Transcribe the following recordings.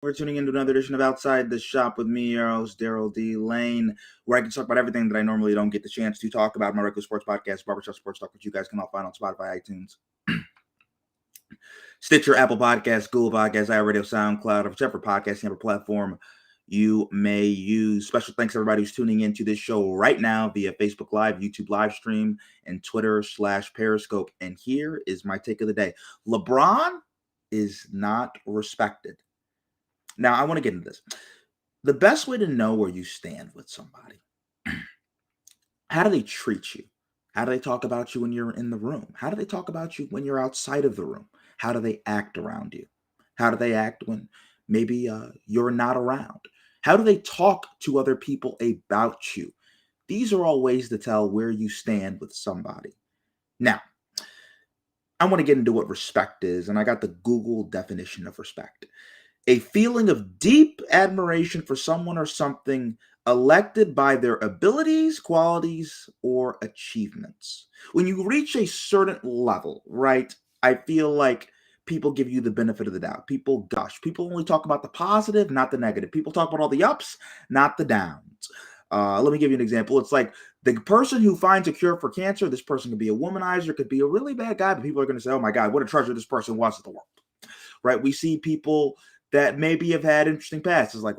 We're tuning into another edition of Outside the Shop with me, your host, Daryl D. Lane, where I can talk about everything that I normally don't get the chance to talk about. My regular sports podcast, Barbershop Sports Talk, which you guys can all find on Spotify, iTunes, Stitcher, Apple Podcasts, Google Podcasts, iRadio, SoundCloud, or whichever podcasting platform you may use. Special thanks to everybody who's tuning into this show right now via Facebook Live, YouTube live stream, and Twitter/Periscope. And here is my take of the day. LeBron is not respected. Now, I want to get into this. The best way to know where you stand with somebody, how do they treat you? How do they talk about you when you're in the room? How do they talk about you when you're outside of the room? How do they act around you? How do they act when maybe you're not around? How do they talk to other people about you? These are all ways to tell where you stand with somebody. Now, I want to get into what respect is, and I got the Google definition of respect. A feeling of deep admiration for someone or something elected by their abilities, qualities, or achievements. When you reach a certain level, right, I feel like people give you the benefit of the doubt. People gush. People only talk about the positive, not the negative. People talk about all the ups, not the downs. Let me give you an example. It's like the person who finds a cure for cancer, this person could be a womanizer, could be a really bad guy, but people are going to say, oh my God, what a treasure this person was in the world, right? We see people that maybe have had interesting pasts, like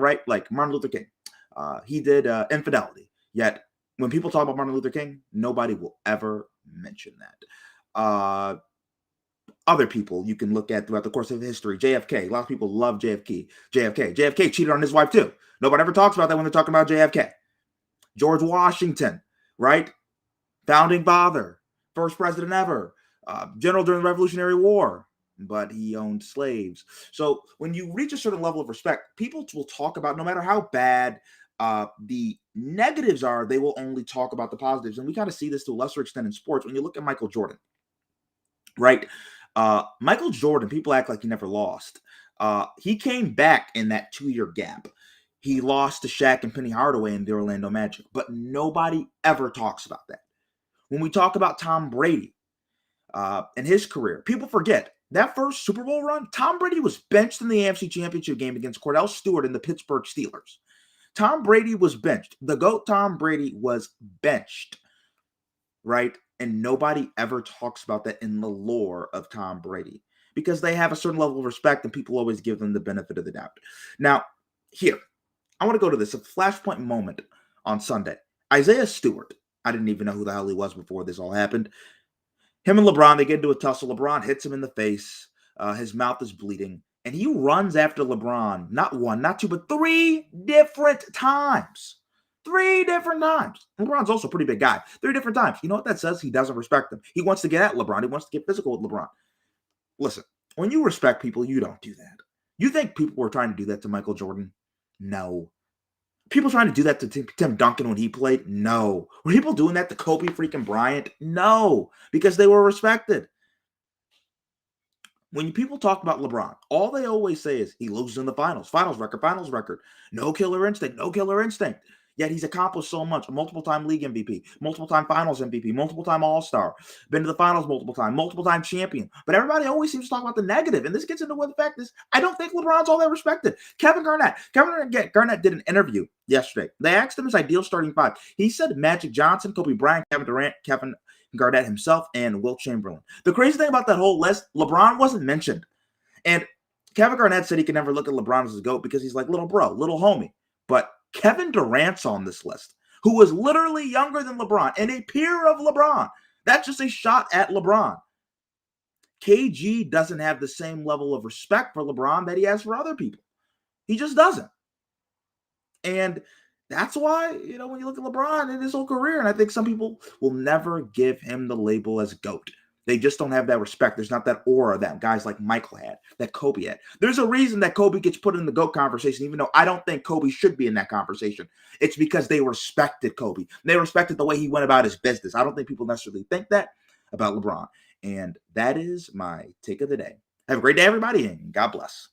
Martin Luther King. He did infidelity. Yet when people talk about Martin Luther King, nobody will ever mention that. Other people you can look at throughout the course of history. JFK. A lot of people love JFK. JFK cheated on his wife too. Nobody ever talks about that when they're talking about JFK. George Washington, right? Founding father, first president ever, general during the Revolutionary War. But he owned slaves. So when you reach a certain level of respect, people will talk about, no matter how bad the negatives are, they will only talk about the positives. And we kind of see this to a lesser extent in sports. When you look at Michael Jordan, right? Michael Jordan, people act like he never lost. He came back in that 2-year gap. He lost to Shaq and Penny Hardaway in the Orlando Magic, but nobody ever talks about that. When we talk about Tom Brady and his career, people forget that first Super Bowl run, Tom Brady was benched in the AFC Championship game against Cordell Stewart and the Pittsburgh Steelers. Tom Brady was benched. The GOAT Tom Brady was benched, right? And nobody ever talks about that in the lore of Tom Brady because they have a certain level of respect and people always give them the benefit of the doubt. Now, here, I want to go to this, a flashpoint moment on Sunday. Isaiah Stewart, I didn't even know who the hell he was before this all happened. Him and LeBron, they get into a tussle. LeBron hits him in the face. His mouth is bleeding. And he runs after LeBron, not one, not two, but 3 different times. 3 different times. LeBron's also a pretty big guy. 3 different times. You know what that says? He doesn't respect him. He wants to get at LeBron. He wants to get physical with LeBron. Listen, when you respect people, you don't do that. You think people were trying to do that to Michael Jordan? No. People trying to do that to Tim Duncan when he played? No. Were people doing that to Kobe freaking Bryant? No, because they were respected. When people talk about LeBron, all they always say is he loses in the finals. Finals record. No killer instinct. Yet he's accomplished so much. A multiple-time league MVP, multiple-time finals MVP, multiple-time all-star, been to the finals multiple-time champion. But everybody always seems to talk about the negative. And this gets into what the fact is, I don't think LeBron's all that respected. Kevin Garnett did an interview yesterday. They asked him his ideal starting 5. He said Magic Johnson, Kobe Bryant, Kevin Durant, Kevin Garnett himself, and Wilt Chamberlain. The crazy thing about that whole list, LeBron wasn't mentioned. And Kevin Garnett said he could never look at LeBron as a GOAT because he's like little bro, little homie. But Kevin Durant's on this list, who was literally younger than LeBron and a peer of LeBron. That's just a shot at LeBron. KG doesn't have the same level of respect for LeBron that he has for other people. He just doesn't. And that's why, when you look at LeBron in his whole career, and I think some people will never give him the label as GOAT. They just don't have that respect. There's not that aura that guys like Michael had, that Kobe had. There's a reason that Kobe gets put in the GOAT conversation, even though I don't think Kobe should be in that conversation. It's because they respected Kobe. They respected the way he went about his business. I don't think people necessarily think that about LeBron. And that is my take of the day. Have a great day, everybody, and God bless.